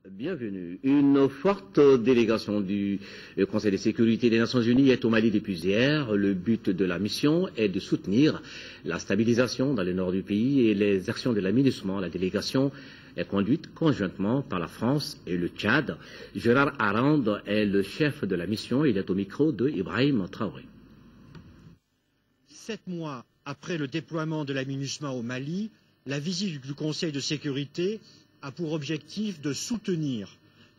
Bienvenue. Une forte délégation du Conseil de sécurité des Nations Unies est au Mali depuis hier. Le but de la mission est de soutenir la stabilisation dans le nord du pays et les actions de l'aménagement. La délégation est conduite conjointement par la France et le Tchad. Gérard Arand est le chef de la mission. Il est au micro de Ibrahim Traoré. 7 mois après le déploiement de la MINUSMA au Mali, la visite du Conseil de sécurité a pour objectif de soutenir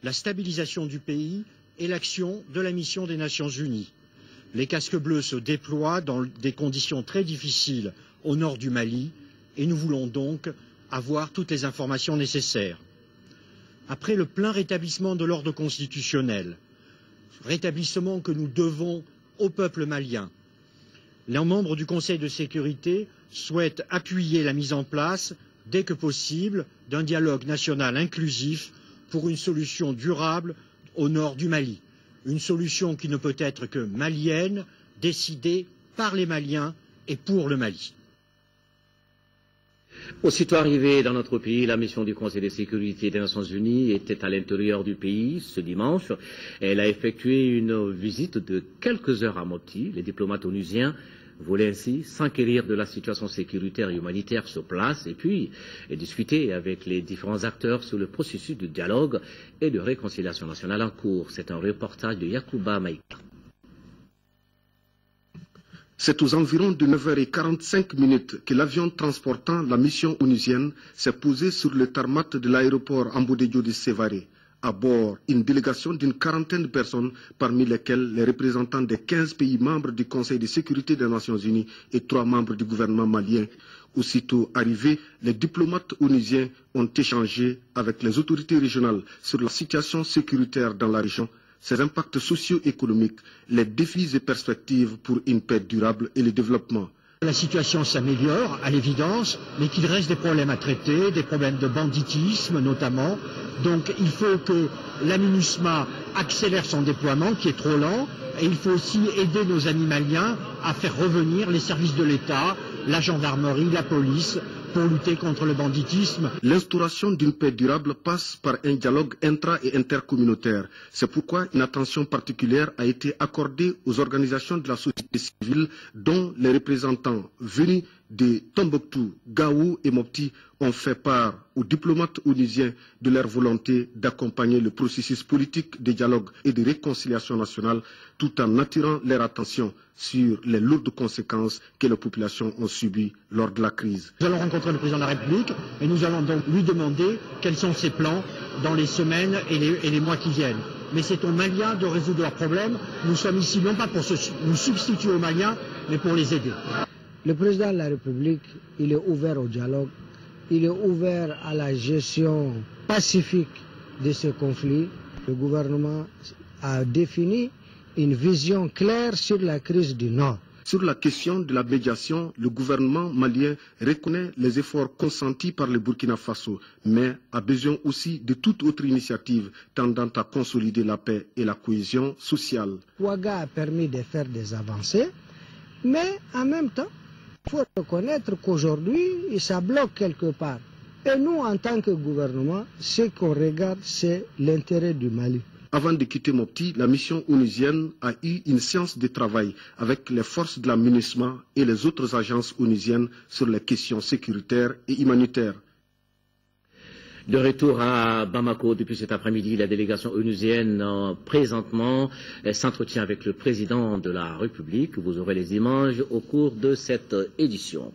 la stabilisation du pays et l'action de la mission des Nations Unies. Les casques bleus se déploient dans des conditions très difficiles au nord du Mali et nous voulons donc avoir toutes les informations nécessaires. Après le plein rétablissement de l'ordre constitutionnel, rétablissement que nous devons au peuple malien, les membres du Conseil de sécurité souhaitent appuyer la mise en place, dès que possible, d'un dialogue national inclusif pour une solution durable au nord du Mali. Une solution qui ne peut être que malienne, décidée par les Maliens et pour le Mali. Aussitôt arrivée dans notre pays, la mission du Conseil de sécurité des Nations Unies était à l'intérieur du pays ce dimanche. Elle a effectué une visite de quelques heures à Mopti. Les diplomates onusiens voulaient ainsi s'enquérir de la situation sécuritaire et humanitaire sur place et puis discuter avec les différents acteurs sur le processus de dialogue et de réconciliation nationale en cours. C'est un reportage de Yacouba Maïka. C'est aux environs de 9h45 que l'avion transportant la mission onusienne s'est posé sur le tarmac de l'aéroport Ambodédio de Sévaré. À bord, une délégation d'une quarantaine de personnes, parmi lesquelles les représentants des 15 pays membres du Conseil de sécurité des Nations Unies et 3 membres du gouvernement malien. Aussitôt arrivés, les diplomates onusiens ont échangé avec les autorités régionales sur la situation sécuritaire dans la région, ses impacts socio-économiques, les défis et perspectives pour une paix durable et le développement. La situation s'améliore, à l'évidence, mais qu'il reste des problèmes à traiter, des problèmes de banditisme notamment. Donc il faut que la MINUSMA accélère son déploiement, qui est trop lent, et il faut aussi aider nos amis maliens à faire revenir les services de l'État, la gendarmerie, la police, pour lutter contre le banditisme. L'instauration d'une paix durable passe par un dialogue intra- et intercommunautaire. C'est pourquoi une attention particulière a été accordée aux organisations de la société civile, dont les représentants venus de Tombouctou, Gao et Mopti ont fait part aux diplomates onusiens de leur volonté d'accompagner le processus politique de dialogue et de réconciliation nationale, tout en attirant leur attention sur les lourdes conséquences que les populations ont subies lors de la crise. Nous allons rencontrer le président de la République et nous allons donc lui demander quels sont ses plans dans les semaines et les mois qui viennent. Mais c'est aux Maliens de résoudre leurs problèmes. Nous sommes ici non pas pour nous substituer aux Maliens, mais pour les aider. Le président de la République, il est ouvert au dialogue, il est ouvert à la gestion pacifique de ce conflit. Le gouvernement a défini une vision claire sur la crise du Nord. Sur la question de la médiation, le gouvernement malien reconnaît les efforts consentis par le Burkina Faso, mais a besoin aussi de toute autre initiative tendant à consolider la paix et la cohésion sociale. Ouaga a permis de faire des avancées, mais en même temps, il faut reconnaître qu'aujourd'hui, ça bloque quelque part. Et nous, en tant que gouvernement, ce qu'on regarde, c'est l'intérêt du Mali. Avant de quitter Mopti, la mission onusienne a eu une séance de travail avec les forces de la MINUSMA et les autres agences onusiennes sur les questions sécuritaires et humanitaires. De retour à Bamako depuis cet après-midi, la délégation onusienne présentement s'entretient avec le président de la République. Vous aurez les images au cours de cette édition.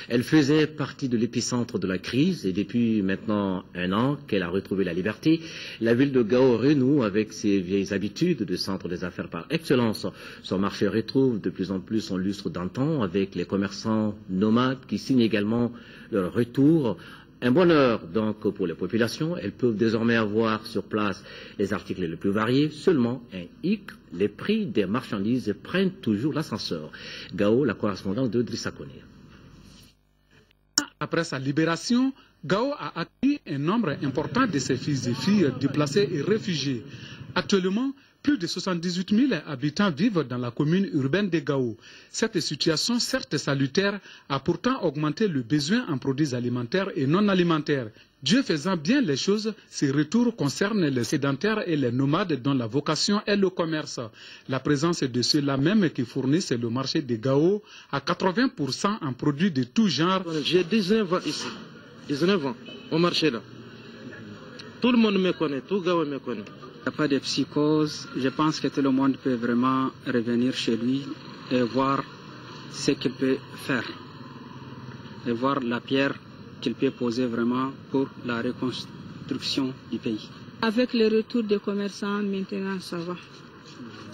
Elle faisait partie de l'épicentre de la crise et depuis maintenant 1 an qu'elle a retrouvé la liberté, la ville de Gao renoue avec ses vieilles habitudes de centre des affaires par excellence. Son marché retrouve de plus en plus son lustre d'antan avec les commerçants nomades qui signent également leur retour. Un bonheur donc pour les populations, elles peuvent désormais avoir sur place les articles les plus variés. Seulement un hic, les prix des marchandises prennent toujours l'ascenseur. Gao, la correspondante de Drissa Koné. Après sa libération, Gao a accueilli un nombre important de ses fils et filles déplacés et réfugiés. Actuellement, Plus de 78 000 habitants vivent dans la commune urbaine de Gao. Cette situation, certes salutaire, a pourtant augmenté le besoin en produits alimentaires et non alimentaires. Dieu faisant bien les choses, ces retours concernent les sédentaires et les nomades dont la vocation est le commerce. La présence de ceux-là même qui fournissent le marché de Gao à 80% en produits de tout genre. J'ai 19 ans ici, 19 ans au marché là. Tout le monde me connaît, tout Gao me connaît. Il n'y a pas de psychose. Je pense que tout le monde peut vraiment revenir chez lui et voir ce qu'il peut faire. Et voir la pierre qu'il peut poser vraiment pour la reconstruction du pays. Avec le retour des commerçants, maintenant ça va.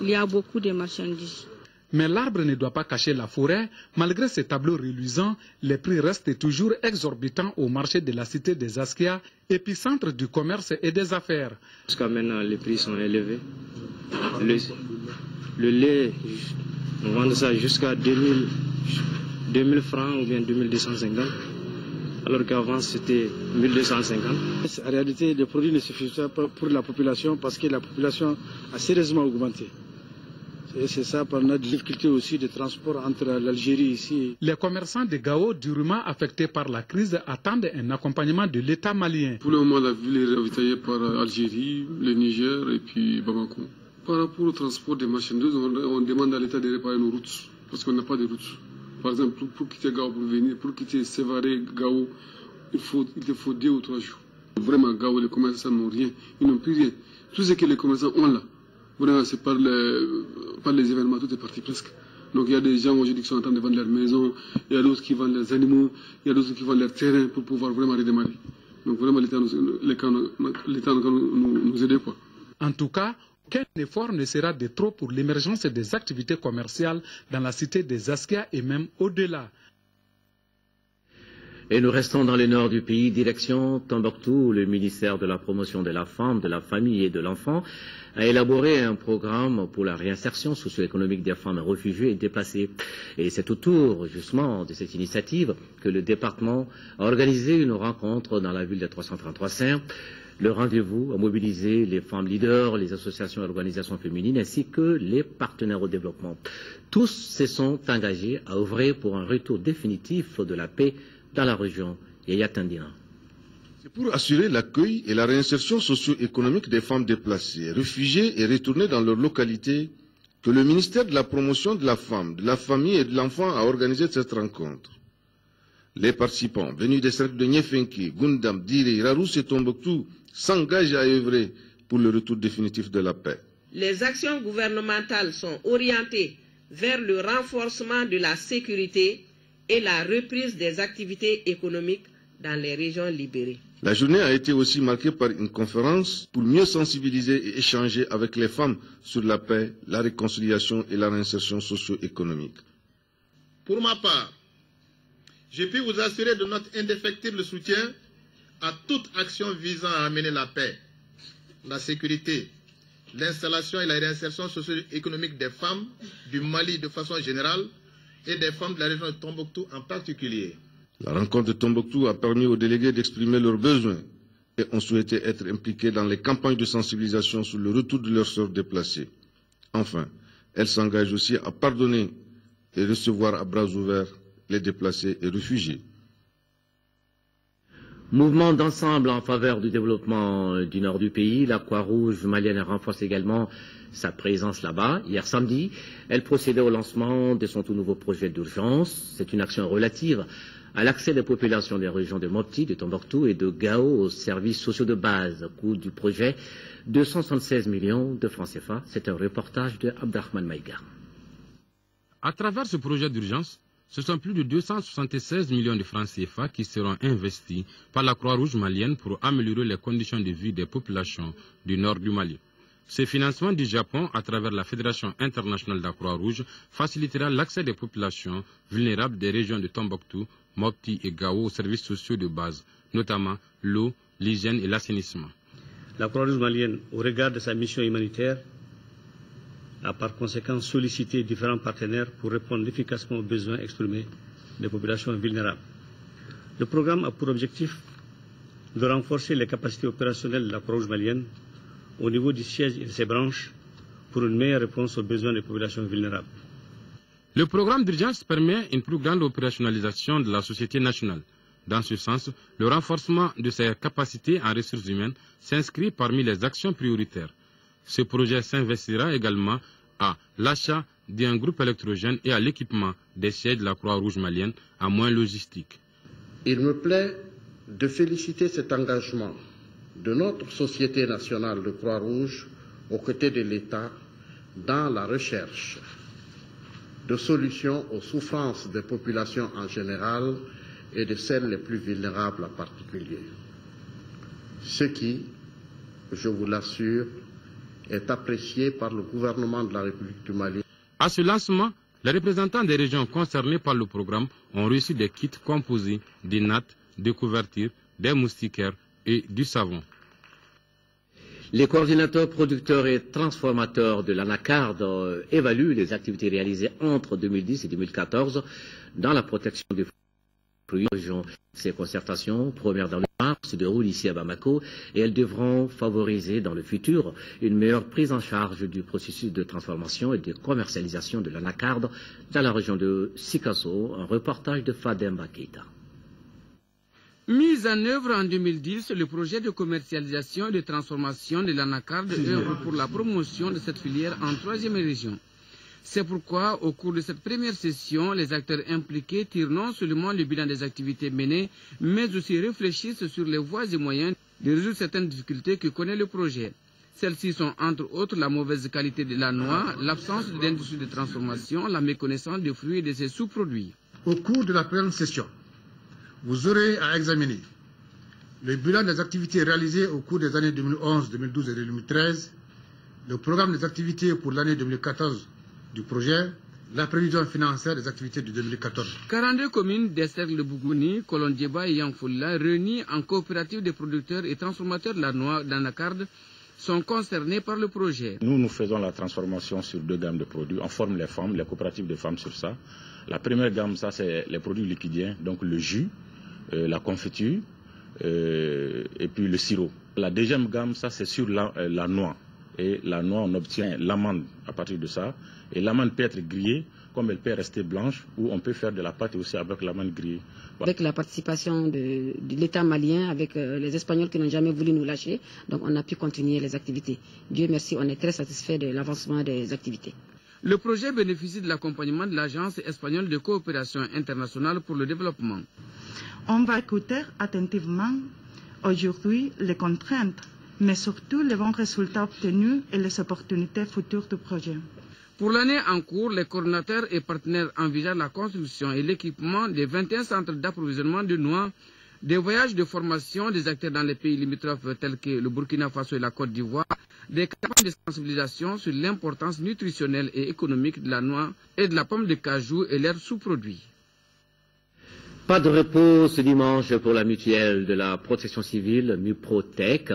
Il y a beaucoup de marchandises. Mais l'arbre ne doit pas cacher la forêt. Malgré ces tableaux reluisants, les prix restent toujours exorbitants au marché de la cité des Askia, épicentre du commerce et des affaires. Jusqu'à maintenant, les prix sont élevés. Le lait, on vend ça jusqu'à 2000 francs ou bien 2250. Alors qu'avant c'était 1250. En réalité, les produits ne suffisent pas pour la population parce que la population a sérieusement augmenté. Et c'est ça, par notre difficulté aussi de transport entre l'Algérie ici. Les commerçants de Gao, durement affectés par la crise, attendent un accompagnement de l'État malien. Pour le moment, la ville est ravitaillée par Algérie, le Niger et puis Bamako. Par rapport au transport des marchandises, on demande à l'État de réparer nos routes parce qu'on n'a pas de routes. Par exemple, pour quitter Gao, pour quitter Sévaré, Gao, il te faut 2 ou 3 jours. Vraiment, Gao, les commerçants n'ont rien, ils n'ont plus rien. Tout ce que les commerçants ont là, vraiment, c'est par les événements, tout est parti presque. Donc il y a des gens aujourd'hui qui sont en train de vendre leurs maisons, il y a d'autres qui vendent leurs animaux, il y a d'autres qui vendent leurs terrains pour pouvoir vraiment redémarrer. Donc vraiment, l'État nous aider, quoi. En tout cas, aucun effort ne sera de trop pour l'émergence des activités commerciales dans la cité des Askia et même au-delà. Et nous restons dans le nord du pays, direction Tombouctou. Le ministère de la Promotion de la Femme, de la Famille et de l'Enfant a élaboré un programme pour la réinsertion socio-économique des femmes réfugiées et déplacées. Et c'est autour, justement, de cette initiative que le département a organisé une rencontre dans la ville de 333-5. Le rendez-vous a mobilisé les femmes leaders, les associations et organisations féminines, ainsi que les partenaires au développement. Tous se sont engagés à œuvrer pour un retour définitif de la paix dans la région. Yaya Tandina. C'est pour assurer l'accueil et la réinsertion socio-économique des femmes déplacées, réfugiées et retournées dans leur localité que le ministère de la Promotion de la Femme, de la Famille et de l'Enfant a organisé cette rencontre. Les participants venus des cercles de Nyefenki, Gundam, Diri, Rarous et Tombouctou s'engagent à œuvrer pour le retour définitif de la paix. Les actions gouvernementales sont orientées vers le renforcement de la sécurité et la reprise des activités économiques dans les régions libérées. La journée a été aussi marquée par une conférence pour mieux sensibiliser et échanger avec les femmes sur la paix, la réconciliation et la réinsertion socio-économique. Pour ma part, je peux vous assurer de notre indéfectible soutien à toute action visant à amener la paix, la sécurité, l'installation et la réinsertion socio-économique des femmes du Mali de façon générale et des femmes de la région de Tombouctou en particulier. La rencontre de Tombouctou a permis aux délégués d'exprimer leurs besoins et ont souhaité être impliqués dans les campagnes de sensibilisation sur le retour de leurs sœurs déplacées. Enfin, elles s'engagent aussi à pardonner et recevoir à bras ouverts les déplacés et réfugiés. Mouvement d'ensemble en faveur du développement du nord du pays. La Croix-Rouge malienne renforce également sa présence là-bas. Hier samedi, elle procédait au lancement de son tout nouveau projet d'urgence. C'est une action relative à l'accès des populations des régions de Mopti, de Tombouctou et de Gao aux services sociaux de base. Coût du projet, 276 millions de francs CFA. C'est un reportage de Abdrahman Maïga. À travers ce projet d'urgence, ce sont plus de 276 millions de francs CFA qui seront investis par la Croix-Rouge malienne pour améliorer les conditions de vie des populations du nord du Mali. Ce financement du Japon, à travers la Fédération internationale de la Croix-Rouge, facilitera l'accès des populations vulnérables des régions de Tombouctou, Mopti et Gao aux services sociaux de base, notamment l'eau, l'hygiène et l'assainissement. La Croix-Rouge malienne, au regard de sa mission humanitaire, a par conséquent sollicité différents partenaires pour répondre efficacement aux besoins exprimés des populations vulnérables. Le programme a pour objectif de renforcer les capacités opérationnelles de la Croix-Rouge malienne au niveau du siège et de ses branches pour une meilleure réponse aux besoins des populations vulnérables. Le programme d'urgence permet une plus grande opérationnalisation de la société nationale. Dans ce sens, le renforcement de ses capacités en ressources humaines s'inscrit parmi les actions prioritaires. Ce projet s'investira également à l'achat d'un groupe électrogène et à l'équipement des sièges de la Croix-Rouge malienne à moyens logistiques. Il me plaît de féliciter cet engagement de notre Société nationale de Croix-Rouge aux côtés de l'État dans la recherche de solutions aux souffrances des populations en général et de celles les plus vulnérables en particulier. Ce qui, je vous l'assure, est apprécié par le gouvernement de la République du Mali. À ce lancement, les représentants des régions concernées par le programme ont reçu des kits composés des nattes, des couvertures, des moustiquaires et du savon. Les coordinateurs producteurs et transformateurs de l'anacarde évaluent les activités réalisées entre 2010 et 2014 dans la protection des fruits. Ces concertations, premières dans le Nord, se déroulent ici à Bamako et elles devront favoriser dans le futur une meilleure prise en charge du processus de transformation et de commercialisation de l'anacarde dans la région de Sikasso. Un reportage de Fadem Bakita. Mis en œuvre en 2010, le projet de commercialisation et de transformation de l'anacarde œuvre pour la promotion de cette filière en 3e région. C'est pourquoi, au cours de cette première session, les acteurs impliqués tirent non seulement le bilan des activités menées, mais aussi réfléchissent sur les voies et moyens de résoudre certaines difficultés que connaît le projet. Celles-ci sont entre autres la mauvaise qualité de la noix, l'absence d'industrie de transformation, la méconnaissance des fruits et de ses sous-produits. Au cours de la première session, vous aurez à examiner le bilan des activités réalisées au cours des années 2011, 2012 et 2013, le programme des activités pour l'année 2014 du projet, la prévision financière des activités de 2014. 42 communes des cercles de Bougouni, Kolondjeba et Yangfoula, réunies en coopérative de producteurs et transformateurs de la noix d'anacarde, sont concernées par le projet. Nous faisons la transformation sur 2 gammes de produits. On forme les femmes, les coopératives de femmes sur ça. La première gamme, ça c'est les produits liquidiens, donc le jus, la confiture et puis le sirop. La deuxième gamme, ça c'est sur la noix. Et la noix, on obtient l'amande à partir de ça. Et l'amande peut être grillée, comme elle peut rester blanche, ou on peut faire de la pâte aussi avec l'amande grillée. Avec la participation de l'État malien, avec les Espagnols qui n'ont jamais voulu nous lâcher, donc on a pu continuer les activités. Dieu merci, on est très satisfait de l'avancement des activités. Le projet bénéficie de l'accompagnement de l'Agence espagnole de coopération internationale pour le développement. On va écouter attentivement aujourd'hui les contraintes, mais surtout les bons résultats obtenus et les opportunités futures du projet. Pour l'année en cours, les coordinateurs et partenaires envisagent la construction et l'équipement des 21 centres d'approvisionnement de noix, des voyages de formation des acteurs dans les pays limitrophes tels que le Burkina Faso et la Côte d'Ivoire, des campagnes de sensibilisation sur l'importance nutritionnelle et économique de la noix et de la pomme de cajou et leurs sous-produits. Pas de repos ce dimanche pour la mutuelle de la protection civile, MUPROTEC.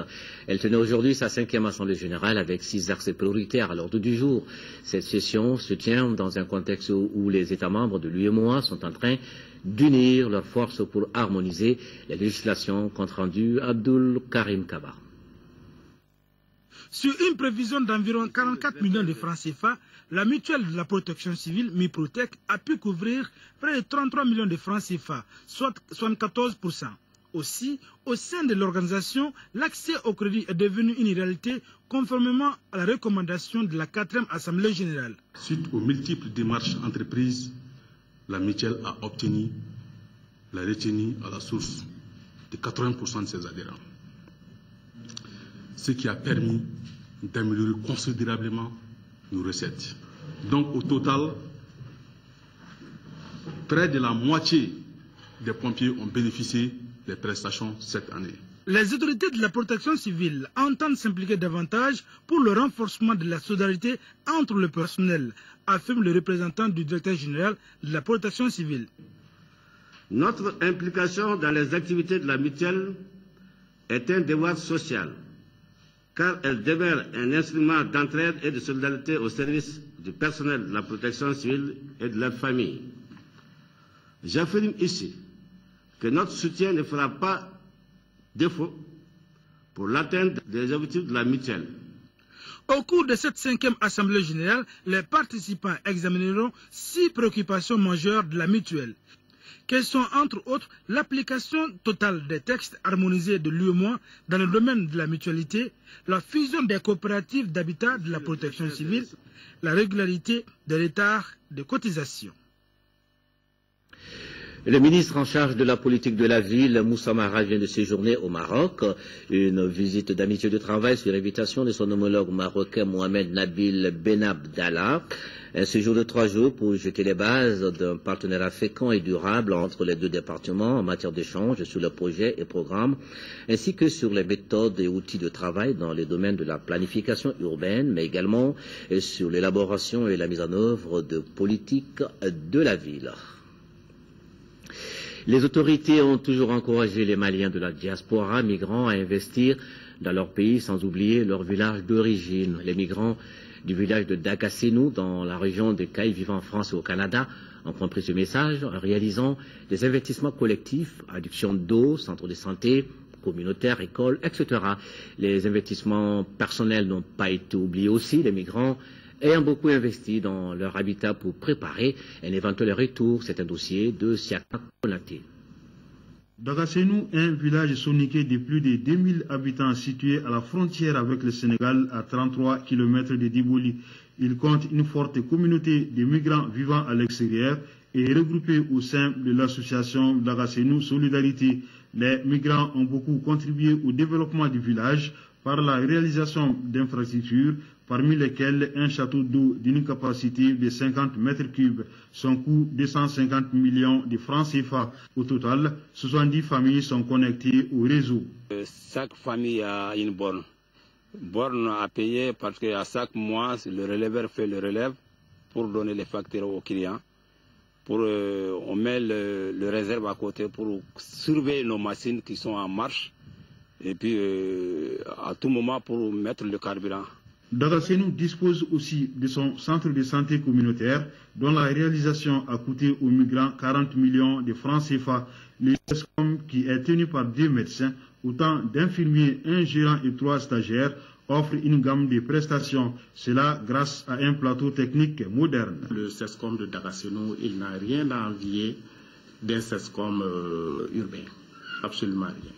Elle tenait aujourd'hui sa 5e assemblée générale avec 6 axes prioritaires à l'ordre du jour. Cette session se tient dans un contexte où les États membres de l'UEMOA sont en train d'unir leurs forces pour harmoniser les législations, compte rendu Abdul Karim Kaba. Sur une prévision d'environ 44 millions de francs CFA, la mutuelle de la protection civile, MUPROTEC, a pu couvrir près de 33 millions de francs CFA, soit 74%. Aussi, au sein de l'organisation, l'accès au crédit est devenu une réalité conformément à la recommandation de la 4e Assemblée générale. Suite aux multiples démarches entreprises, la mutuelle a obtenu la retenue à la source de 80% de ses adhérents, ce qui a permis d'améliorer considérablement nos recettes. Donc au total, près de la moitié des pompiers ont bénéficié des prestations cette année. Les autorités de la protection civile entendent s'impliquer davantage pour le renforcement de la solidarité entre le personnel, affirme le représentant du directeur général de la protection civile. Notre implication dans les activités de la mutuelle est un devoir social, car elle demeure un instrument d'entraide et de solidarité au service du personnel de la protection civile et de leur famille. J'affirme ici que notre soutien ne fera pas défaut pour l'atteinte des objectifs de la mutuelle. Au cours de cette 5e Assemblée générale, les participants examineront 6 préoccupations majeures de la mutuelle, quelles sont entre autres l'application totale des textes harmonisés de l'UEMOA dans le domaine de la mutualité, la fusion des coopératives d'habitat de la protection civile, la régularité de l'état de cotisation. Le ministre en charge de la politique de la ville, Moussa Mara, vient de séjourner au Maroc. Une visite d'amitié de travail sur invitation de son homologue marocain Mohamed Nabil Ben Abdallah. Un séjour de 3 jours pour jeter les bases d'un partenariat fécond et durable entre les deux départements en matière d'échange sur les projets et programmes, ainsi que sur les méthodes et outils de travail dans les domaines de la planification urbaine, mais également sur l'élaboration et la mise en œuvre de politiques de la ville. Les autorités ont toujours encouragé les Maliens de la diaspora migrants à investir dans leur pays sans oublier leur village d'origine. Les migrants du village de Dagasenou, dans la région des Caraïbes vivant en France et au Canada, ont compris ce message en réalisant des investissements collectifs, adduction d'eau, centres de santé, communautaires, écoles, etc. Les investissements personnels n'ont pas été oubliés aussi. Les migrants ayant beaucoup investi dans leur habitat pour préparer un éventuel retour. C'est un dossier de Siaka Konaté. Dagasenou est un village soniqué de plus de 2000 habitants situé à la frontière avec le Sénégal à 33 km de Diboli. Il compte une forte communauté de migrants vivant à l'extérieur et regroupés au sein de l'association Dagasenou Solidarité. Les migrants ont beaucoup contribué au développement du village par la réalisation d'infrastructures, parmi lesquelles un château d'eau d'une capacité de 50 mètres cubes. Son coût 250 millions de francs CFA. Au total, 70 familles sont connectées au réseau. Chaque famille a une borne. Borne à payer parce qu'à chaque mois, le relèveur fait le relève pour donner les factures aux clients. On met le réserve à côté pour surveiller nos machines qui sont en marche. Et puis, à tout moment, pour mettre le carburant. Dagasenou dispose aussi de son centre de santé communautaire, dont la réalisation a coûté aux migrants 40 millions de francs CFA. Le SESCOM, qui est tenu par 2 médecins, autant d'infirmiers, un gérant et 3 stagiaires, offre une gamme de prestations. Cela grâce à un plateau technique moderne. Le SESCOM de Dagasenou, il n'a rien à envier d'un SESCOM urbain. Absolument rien.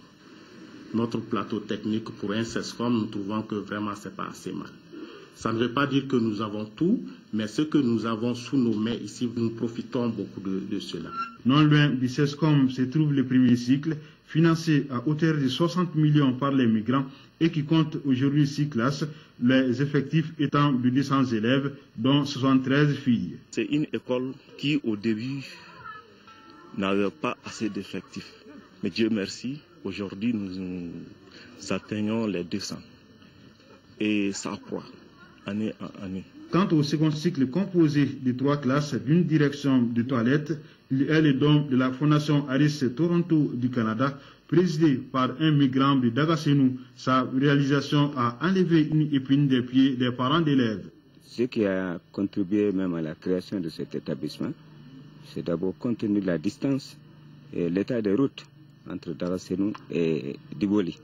Notre plateau technique pour un SESCOM, nous trouvons que vraiment c'est pas assez mal. Ça ne veut pas dire que nous avons tout, mais ce que nous avons sous nos mains ici, nous profitons beaucoup de cela. Non loin du SESCOM se trouve le premier cycle, financé à hauteur de 60 millions par les migrants et qui compte aujourd'hui 6 classes, les effectifs étant de 200 élèves, dont 73 filles. C'est une école qui, au début, n'avait pas assez d'effectifs. Mais Dieu merci, aujourd'hui, nous atteignons les 200. Et ça croît, année en année. Quant au second cycle composé de 3 classes d'une direction de toilettes, il est le don de la Fondation Harris Toronto du Canada, présidée par un migrant de Dagasenou. Sa réalisation a enlevé une épine des pieds des parents d'élèves. Ce qui a contribué même à la création de cet établissement, c'est d'abord compte tenu de la distance et l'état des routes entre Dagasenou et Diboli.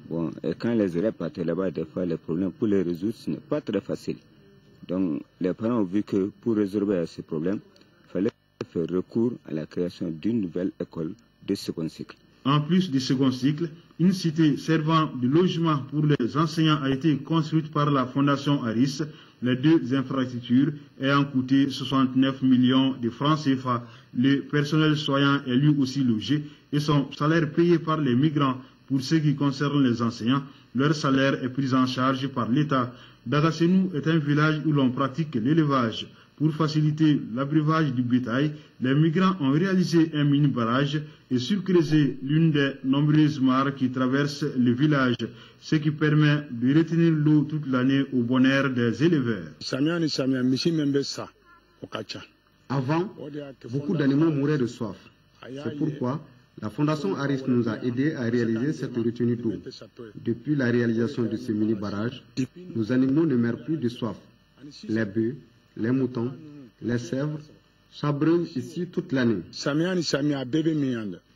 Bon, et quand les élèves partent là-bas, des fois les problèmes pour les résoudre, ce n'est pas très facile. Donc les parents ont vu que pour résoudre ces problèmes, il fallait faire recours à la création d'une nouvelle école de second cycle. En plus du second cycle, une cité servant de logement pour les enseignants a été construite par la Fondation Harris. Les 2 infrastructures ayant coûté 69 millions de francs CFA. Le personnel soignant est lui aussi logé et son salaire payé par les migrants. Pour ce qui concerne les enseignants, leur salaire est pris en charge par l'État. Dagasenou est un village où l'on pratique l'élevage. Pour faciliter l'abreuvage du bétail, les migrants ont réalisé un mini-barrage et surcreusé l'une des nombreuses mares qui traversent le village, ce qui permet de retenir l'eau toute l'année au bonheur des éleveurs. Avant, beaucoup d'animaux mouraient de soif. C'est pourquoi la Fondation Harris nous a aidés à réaliser cette retenue d'eau. Depuis la réalisation de ce mini-barrage, nos animaux ne meurent plus de soif. Les bœufs, les moutons, les chèvres s'abreuvent ici toute l'année.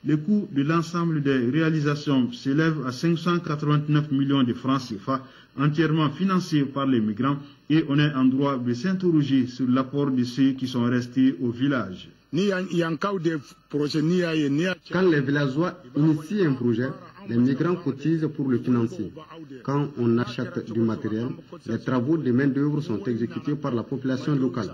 Le coût de l'ensemble des réalisations s'élève à 589 millions de francs CFA, entièrement financés par les migrants, et on est en droit de s'interroger sur l'apport de ceux qui sont restés au village. Quand les villageois initient un projet, les migrants cotisent pour le financer. Quand on achète du matériel, les travaux de main-d'œuvre sont exécutés par la population locale.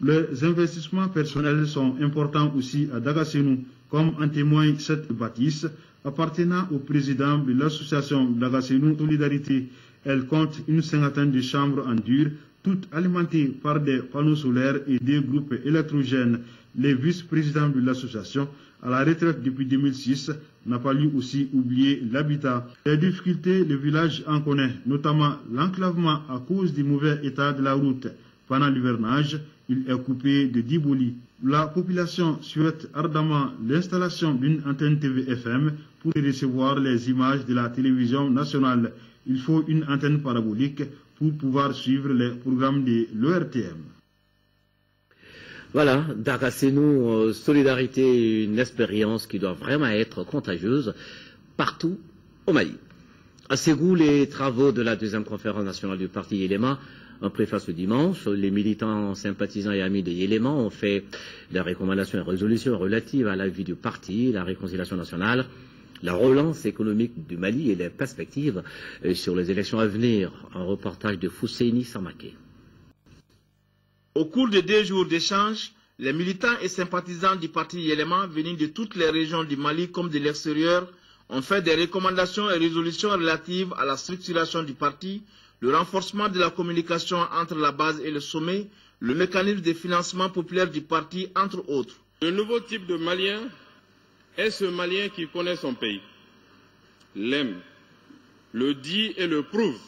Les investissements personnels sont importants aussi à Dagasenou, comme en témoigne cette bâtisse appartenant au président de l'association Dagasenou Solidarité. Elle compte une cinquantaine de chambres en dur, toutes alimentées par des panneaux solaires et des groupes électrogènes. Le vice-président de l'association, à la retraite depuis 2006, n'a pas lui aussi oublié l'habitat. Les difficultés, le village en connaît, notamment l'enclavement à cause du mauvais état de la route. Pendant l'hivernage, il est coupé de Diboli. La population souhaite ardemment l'installation d'une antenne TV-FM pour recevoir les images de la télévision nationale. Il faut une antenne parabolique pour pouvoir suivre les programmes de l'ORTM. Voilà, Dagasenou, solidarité, une expérience qui doit vraiment être contagieuse partout au Mali. À Ségou, les travaux de la deuxième conférence nationale du parti Yéléma en préface ce dimanche. Les militants, sympathisants et amis de Yéléma ont fait des recommandations et résolutions relatives à la vie du parti, la réconciliation nationale, la relance économique du Mali et les perspectives sur les élections à venir. Un reportage de Fousseini Samaké. Au cours de 2 jours d'échange, les militants et sympathisants du parti Yéléma venus de toutes les régions du Mali comme de l'extérieur ont fait des recommandations et résolutions relatives à la structuration du parti, le renforcement de la communication entre la base et le sommet, le mécanisme de financement populaire du parti, entre autres. Le nouveau type de Malien est ce Malien qui connaît son pays, l'aime, le dit et le prouve,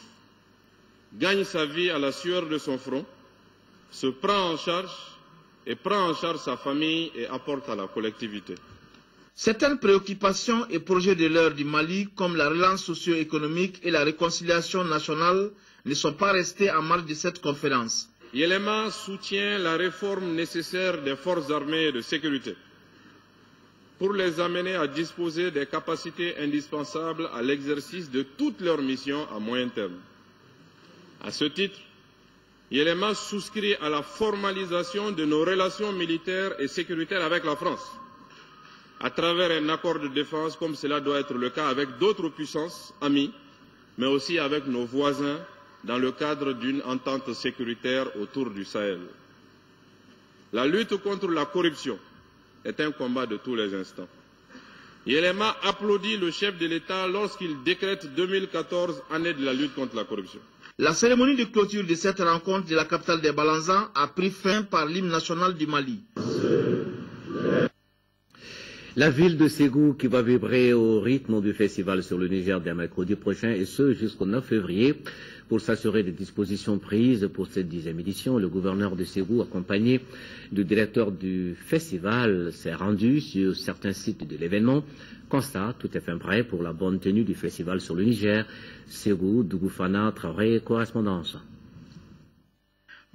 gagne sa vie à la sueur de son front, se prend en charge et prend en charge sa famille et apporte à la collectivité. Certaines préoccupations et projets de l'heure du Mali, comme la relance socio-économique et la réconciliation nationale, ne sont pas restés en marge de cette conférence. Yéléma soutient la réforme nécessaire des forces armées et de sécurité pour les amener à disposer des capacités indispensables à l'exercice de toutes leurs missions à moyen terme. À ce titre, Yéléma souscrit à la formalisation de nos relations militaires et sécuritaires avec la France, à travers un accord de défense comme cela doit être le cas avec d'autres puissances amies, mais aussi avec nos voisins dans le cadre d'une entente sécuritaire autour du Sahel. La lutte contre la corruption est un combat de tous les instants. Yéléma applaudit le chef de l'État lorsqu'il décrète 2014 année de la lutte contre la corruption. La cérémonie de clôture de cette rencontre de la capitale des Balanzans a pris fin par l'hymne national du Mali. La ville de Ségou qui va vibrer au rythme du festival sur le Niger dès mercredi prochain et ce jusqu'au 9 février. Pour s'assurer des dispositions prises pour cette 10e édition, le gouverneur de Ségou, accompagné du directeur du festival, s'est rendu sur certains sites de l'événement. Constat, tout est fait prêt pour la bonne tenue du festival sur le Niger. Ségou, Dougoufana, Traoré, correspondance.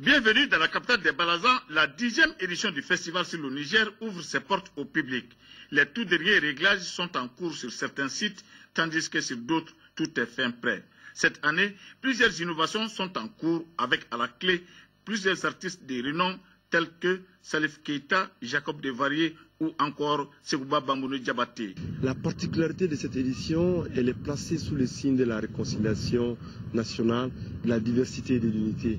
Bienvenue dans la capitale des Balanzans, la 10e édition du festival sur le Niger ouvre ses portes au public. Les tout derniers réglages sont en cours sur certains sites, tandis que sur d'autres, tout est fin prêt. Cette année, plusieurs innovations sont en cours avec à la clé plusieurs artistes de renom tels que Salif Keita, Jacob Devarié ou encore Segouba Bambounou Diabaté. La particularité de cette édition, elle est placée sous le signe de la réconciliation nationale, de la diversité et de l'unité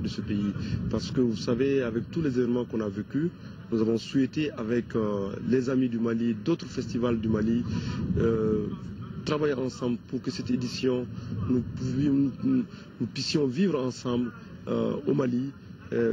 de ce pays. Parce que vous savez, avec tous les événements qu'on a vécus, nous avons souhaité avec les amis du Mali, d'autres festivals du Mali, travailler ensemble pour que cette édition, nous puissions vivre ensemble au Mali,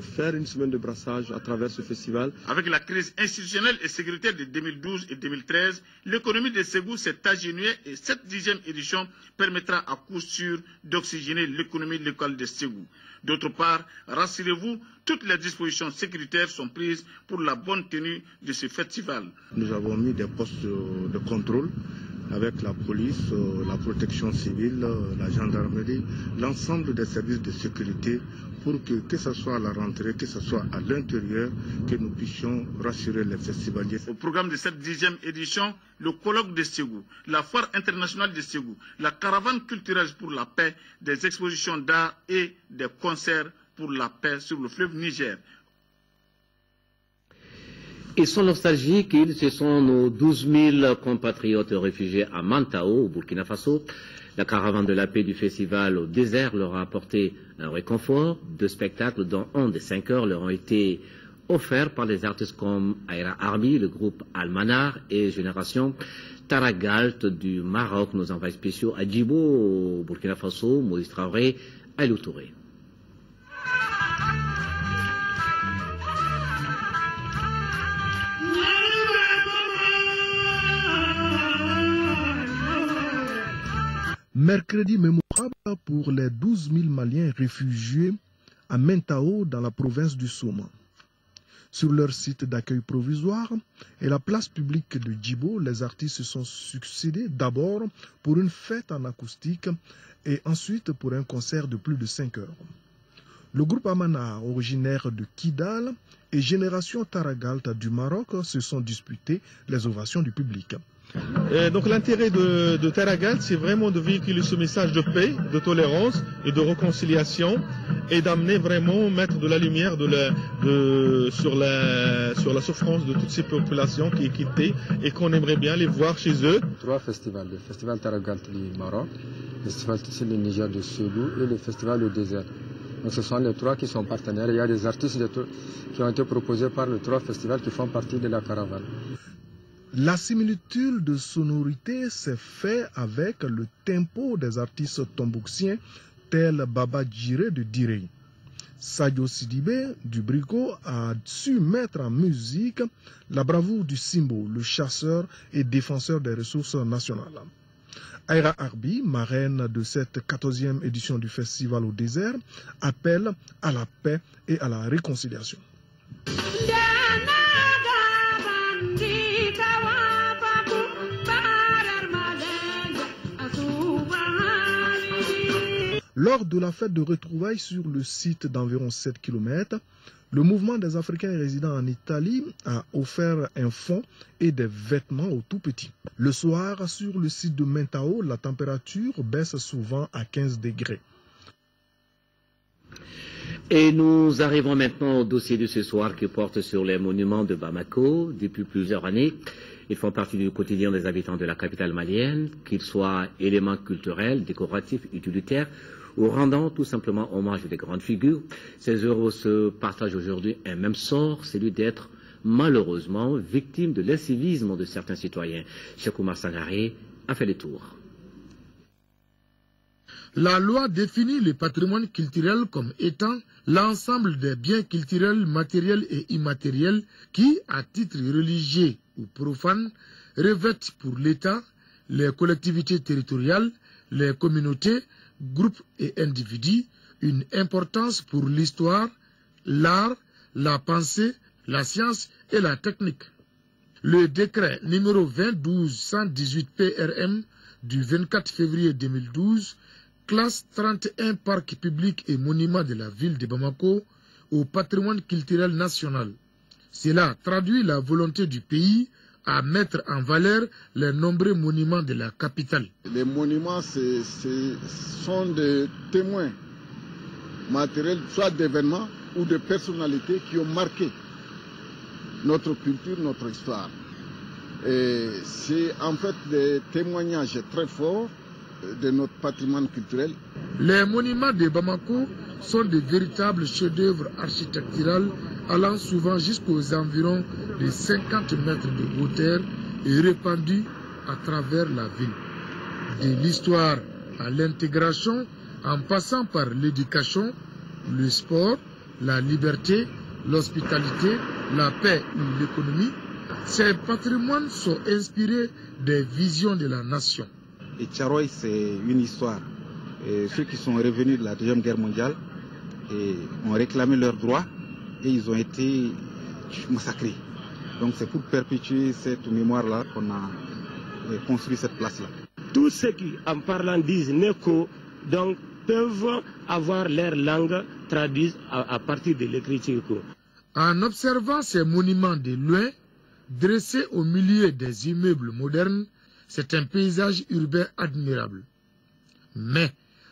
faire une semaine de brassage à travers ce festival. Avec la crise institutionnelle et sécuritaire de 2012 et 2013, l'économie de Ségou s'est atténuée et cette 10e édition permettra à coup sûr d'oxygéner l'économie locale de Ségou. D'autre part, rassurez-vous, toutes les dispositions sécuritaires sont prises pour la bonne tenue de ce festival. Nous avons mis des postes de contrôle avec la police, la protection civile, la gendarmerie, l'ensemble des services de sécurité pour que ce soit à la rentrée, que ce soit à l'intérieur, que nous puissions rassurer les festivaliers. Au programme de cette 10e édition, le colloque de Ségou, la foire internationale de Ségou, la caravane culturelle pour la paix, des expositions d'art et des concerts pour la paix sur le fleuve Niger. Ils sont nostalgiques, ce sont nos 12 000 compatriotes réfugiés à Mantao, au Burkina Faso. La caravane de la paix du festival au désert leur a apporté un réconfort. 2 spectacles, dont un de 5 heures, leur ont été offerts par des artistes comme Aïra Arbi, le groupe Almanar et Génération Taragalt du Maroc. Nos envoyés spéciaux à Djibo, au Burkina Faso, Moïse Traoré, Aïlou Touré. Mercredi mémorable pour les 12 000 Maliens réfugiés à Mentao dans la province du Souma. Sur leur site d'accueil provisoire et la place publique de Djibo, les artistes se sont succédés d'abord pour une fête en acoustique et ensuite pour un concert de plus de 5 heures. Le groupe Amana, originaire de Kidal, et Génération Taragalt du Maroc se sont disputés les ovations du public. Donc l'intérêt de Taragalt, c'est vraiment de véhiculer ce message de paix, de tolérance et de réconciliation et d'amener vraiment, mettre de la lumière sur la souffrance de toutes ces populations qui quittaient et qu'on aimerait bien les voir chez eux. 3 festivals, le festival Taragalt du Maroc, le festival Tissil du Niger de Ségou et le festival au désert. Donc ce sont les 3 qui sont partenaires. Il y a des artistes qui ont été proposés par les 3 festivals qui font partie de la caravane. La similitude de sonorité s'est faite avec le tempo des artistes tombouksiens tels Baba Djiré de Direy. Sadio Sidibé du Brico a su mettre en musique la bravoure du Simbo, le chasseur et défenseur des ressources nationales. Aïra Arbi, marraine de cette 14e édition du Festival au désert, appelle à la paix et à la réconciliation. Lors de la fête de retrouvailles sur le site d'environ 7 km, le mouvement des Africains résidant en Italie a offert un fonds et des vêtements aux tout-petits. Le soir, sur le site de Mentao, la température baisse souvent à 15 degrés. Et nous arrivons maintenant au dossier de ce soir qui porte sur les monuments de Bamako. Depuis plusieurs années, ils font partie du quotidien des habitants de la capitale malienne, qu'ils soient éléments culturels, décoratifs, utilitaires, ou rendant tout simplement hommage à des grandes figures. Ces héros se partagent aujourd'hui un même sort, celui d'être malheureusement victimes de l'incivisme de certains citoyens. Cheikh Oumar Sangaré a fait le tour. La loi définit le patrimoine culturel comme étant l'ensemble des biens culturels matériels et immatériels qui, à titre religieux ou profane, revêtent pour l'État, les collectivités territoriales, les communautés, groupes et individus une importance pour l'histoire, l'art, la pensée, la science et la technique. Le décret numéro 2012-118 PRM du 24 février 2012 classe 31 parcs publics et monuments de la ville de Bamako au patrimoine culturel national. Cela traduit la volonté du pays à mettre en valeur les nombreux monuments de la capitale. Les monuments sont des témoins matériels, soit d'événements ou de personnalités qui ont marqué notre culture, notre histoire. Et c'est en fait des témoignages très forts de notre patrimoine culturel. Les monuments de Bamako sont de véritables chefs-d'œuvre architecturaux allant souvent jusqu'aux environs de 50 mètres de hauteur et répandus à travers la ville. De l'histoire à l'intégration, en passant par l'éducation, le sport, la liberté, l'hospitalité, la paix ou l'économie, ces patrimoines sont inspirés des visions de la nation. Et Tcharoy, c'est une histoire. Et ceux qui sont revenus de la Deuxième Guerre mondiale ont réclamé leurs droits et ils ont été massacrés. Donc c'est pour perpétuer cette mémoire-là qu'on a construit cette place-là. Tous ceux qui, en parlant, disent Neko, donc peuvent avoir leur langue traduite à partir de l'écriture. En observant ces monuments de loin, dressés au milieu des immeubles modernes, c'est un paysage urbain admirable. Mais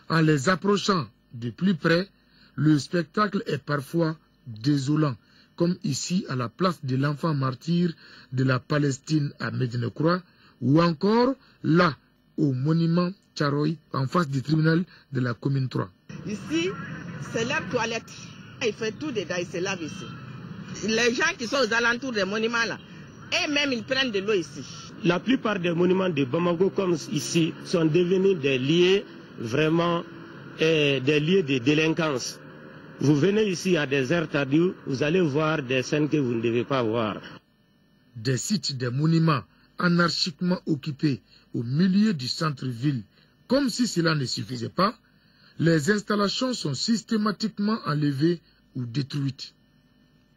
en les approchant de plus près, le spectacle est parfois désolant, comme ici à la place de l'enfant martyr de la Palestine à Médina Croix, ou encore là, au monument Tcharoy, en face du tribunal de la commune 3. Ici, c'est la toilette. Il fait tout dedans, il se lave ici. Les gens qui sont aux alentours des monuments là, et même ils prennent de l'eau ici. La plupart des monuments de Bamako, comme ici, sont devenus des lieux vraiment des lieux de délinquance. Vous venez ici à des heures tardives, vous allez voir des scènes que vous ne devez pas voir. Des sites, des monuments anarchiquement occupés au milieu du centre-ville, comme si cela ne suffisait pas, les installations sont systématiquement enlevées ou détruites.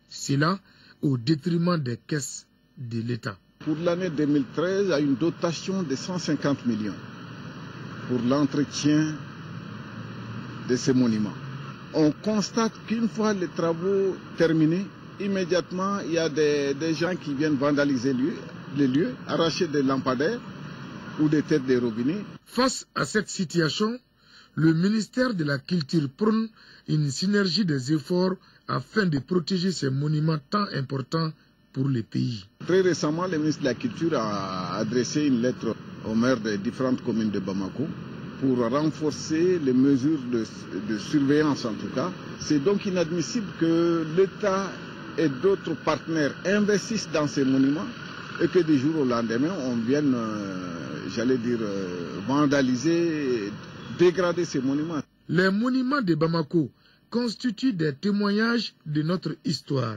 Cela au détriment des caisses de l'État. Pour l'année 2013, il y a une dotation de 150 millions pour l'entretien de ces monuments. On constate qu'une fois les travaux terminés, immédiatement, il y a des gens qui viennent vandaliser les lieux, arracher des lampadaires ou des têtes de robinets. Face à cette situation, le ministère de la Culture prône une synergie des efforts afin de protéger ces monuments tant importants pour le pays. Très récemment, le ministre de la Culture a adressé une lettre aux maires des différentes communes de Bamako pour renforcer les mesures de surveillance en tout cas. C'est donc inadmissible que l'État et d'autres partenaires investissent dans ces monuments et que du jour au lendemain, on vienne, vandaliser, dégrader ces monuments. Les monuments de Bamako constituent des témoignages de notre histoire.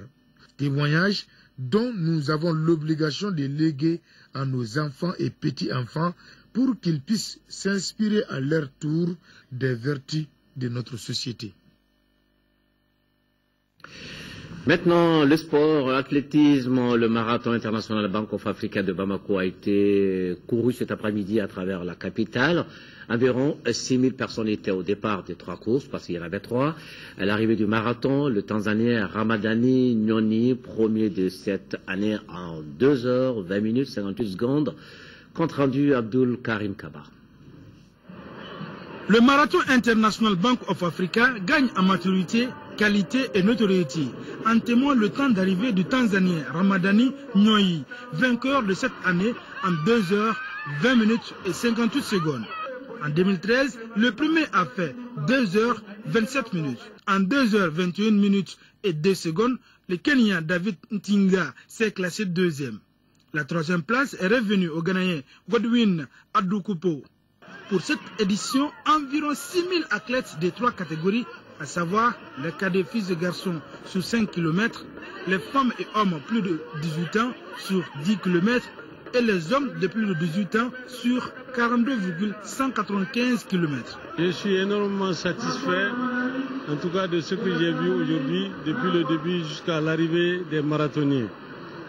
Témoignages dont nous avons l'obligation de léguer à nos enfants et petits-enfants pour qu'ils puissent s'inspirer à leur tour des vertus de notre société. Maintenant, le sport, l'athlétisme, le marathon international Bank of Africa de Bamako a été couru cet après-midi à travers la capitale. Environ 6000 personnes étaient au départ des 3 courses, parce qu'il y en avait 3. À l'arrivée du marathon, le Tanzanien Ramadani Nyoni, premier de cette année en 2 heures, 20 minutes, 58 secondes. Compte rendu Abdul Karim Kaba. Le marathon international Bank of Africa gagne en maturité, qualité et notoriété. En témoigne le temps d'arrivée du Tanzanien Ramadani Nyoni, vainqueur de cette année en 2 heures, 20 minutes et 58 secondes. En 2013, le premier a fait 2 heures 27 minutes. En 2 heures 21 minutes et 2 secondes, le Kenyan David Ntinga s'est classé 2e. La 3e place est revenue au Ghanéen Godwin Adoukupo. Pour cette édition, environ 6000 athlètes de 3 catégories, à savoir les cadets filles et garçons sur 5 km, les femmes et hommes plus de 18 ans sur 10 km et les hommes de plus de 18 ans sur 42,195 km. Je suis énormément satisfait, en tout cas de ce que j'ai vu aujourd'hui, depuis le début jusqu'à l'arrivée des marathoniens.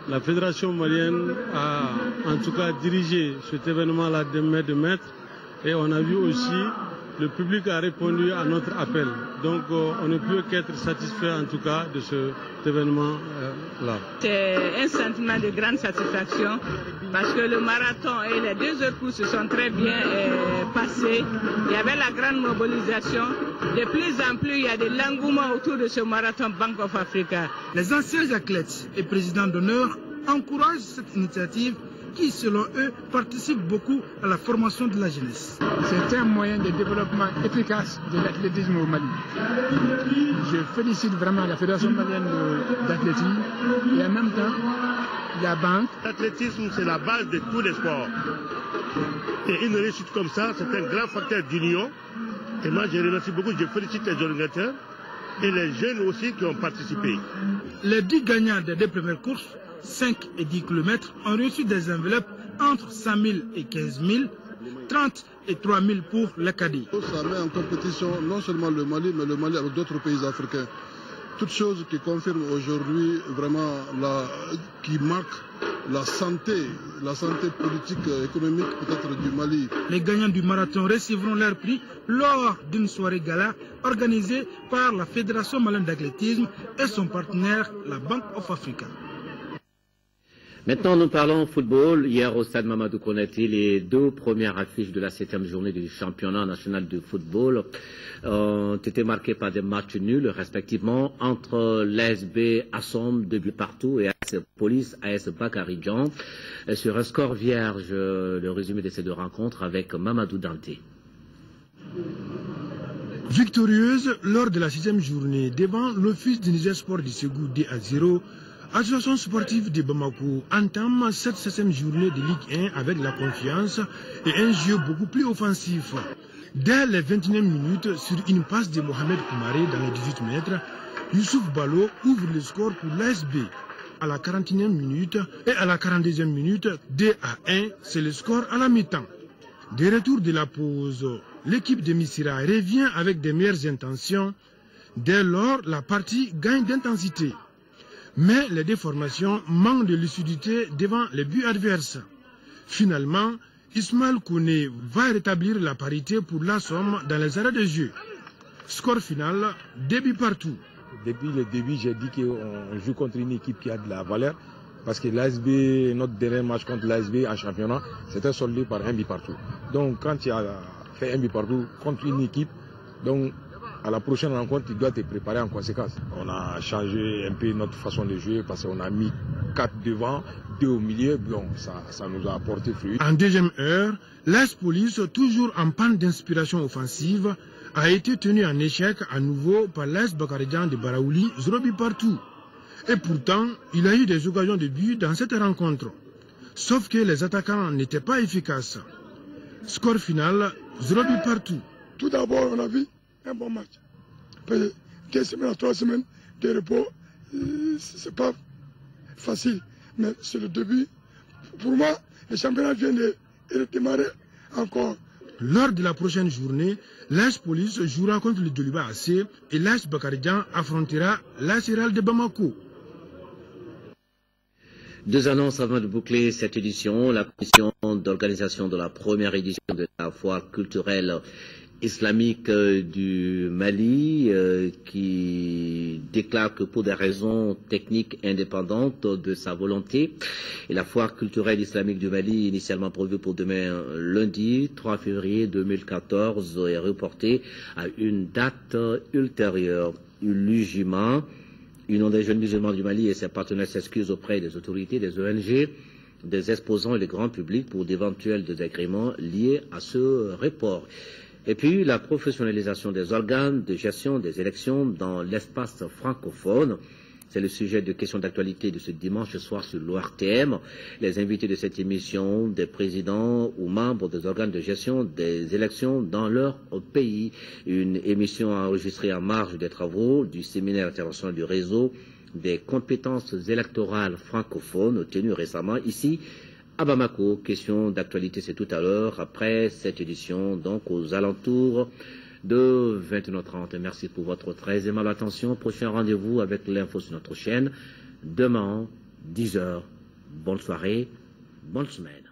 La fédération malienne a en tout cas dirigé cet événement-là de maître, et on a vu aussi le public a répondu à notre appel. Donc on ne peut qu'être satisfait en tout cas de cet événement-là. C'est un sentiment de grande satisfaction parce que le marathon et les 2 autres courses se sont très bien passés. Il y avait la grande mobilisation. De plus en plus, il y a de l'engouement autour de ce marathon Bank of Africa. Les anciens athlètes et présidents d'honneur encouragent cette initiative qui, selon eux, participe beaucoup à la formation de la jeunesse. C'est un moyen de développement efficace de l'athlétisme au Mali. Je félicite vraiment la Fédération malienne d'athlétisme et en même temps la banque. L'athlétisme, c'est la base de tous les sports. Et une réussite comme ça, c'est un grand facteur d'union. Et moi, je remercie beaucoup, je félicite les organisateurs et les jeunes aussi qui ont participé. Les 10 gagnants des 2 premières courses, 5 et 10 km, ont reçu des enveloppes entre 100 000 et 15 000, 30 et 3 000 pour les cadets. Ça met en compétition non seulement le Mali, mais le Mali avec d'autres pays africains. toute chose qui confirme aujourd'hui vraiment qui marque la santé politique, économique peut-être du Mali. Les gagnants du marathon recevront leur prix lors d'une soirée gala organisée par la Fédération malienne d'athlétisme et son partenaire, la Bank of Africa. Maintenant, nous parlons football. Hier, au stade Mamadou Konaté, les deux premières affiches de la 7e journée du championnat national de football ont été marquées par des matchs nuls, respectivement, entre l'ASB Assom, 2 buts partout, et AS Police, AS Bakaridjan. Sur un score vierge, le résumé de ces deux rencontres avec Mamadou Dante. Victorieuse lors de la 6e journée devant l'Office du Niger Sport du Ségou 2-0, Association sportive de Bamako entame cette 7e journée de Ligue 1 avec la confiance et un jeu beaucoup plus offensif. Dès les 29 minutes, sur une passe de Mohamed Koumaré dans les 18 mètres, Youssouf Balo ouvre le score pour l'ASB. À la 41e minute et à la 42e minute, 2-1, c'est le score à la mi-temps. Des retours de la pause, l'équipe de Missira revient avec des meilleures intentions. Dès lors, la partie gagne d'intensité. Mais les deux formations manquent de lucidité devant les buts adverses. Finalement, Ismaël Kouné va rétablir la parité pour la Somme dans les arrêts de jeu. Score final, 2 buts partout. Depuis le début, j'ai dit qu'on joue contre une équipe qui a de la valeur. Parce que l'ASB, notre dernier match contre l'ASB en championnat, c'était soldé par 1 but partout. Donc quand tu as fait 1 but partout contre une équipe, donc à la prochaine rencontre, tu dois te préparer en conséquence. On a changé un peu notre façon de jouer parce qu'on a mis 4 devant, 2 au milieu. Bon, ça nous a apporté fruit. En deuxième heure, l'AS Police, toujours en panne d'inspiration offensive, a été tenu en échec à nouveau par l'AS Bakaridjan de Baraouli, 0 but partout. Et pourtant, il a eu des occasions de but dans cette rencontre. Sauf que les attaquants n'étaient pas efficaces. Score final, 0 but partout. Tout d'abord, on a vu un bon match. Après 2 semaines à 3 semaines de repos, c'est pas facile. Mais c'est le début. Pour moi, le championnat vient de redémarrer encore. Lors de la prochaine journée, l'AS Police jouera contre le Djoliba AC et l'AS Bakaridjan affrontera l'AS Real de Bamako. Deux annonces avant de boucler cette édition. La commission d'organisation de la première édition de la foire culturelle islamique du Mali qui déclare que pour des raisons techniques indépendantes de sa volonté, et la foire culturelle islamique du Mali, initialement prévue pour demain lundi 3 février 2014, est reportée à une date ultérieure. L'UJIMA, Union des jeunes musulmans du Mali, et ses partenaires s'excusent auprès des autorités, des ONG, des exposants et du grand public pour d'éventuels désagréments liés à ce report. Et puis la professionnalisation des organes de gestion des élections dans l'espace francophone. C'est le sujet de questions d'actualité de ce dimanche soir sur l'ORTM. Les invités de cette émission, des présidents ou membres des organes de gestion des élections dans leur pays. Une émission enregistrée en marge des travaux du séminaire international du réseau des compétences électorales francophones tenu récemment ici à Bamako. Question d'actualité, c'est tout à l'heure, après cette édition, donc aux alentours de 21h30. Merci pour votre très aimable attention. Prochain rendez-vous avec l'info sur notre chaîne, demain, 10h. Bonne soirée, bonne semaine.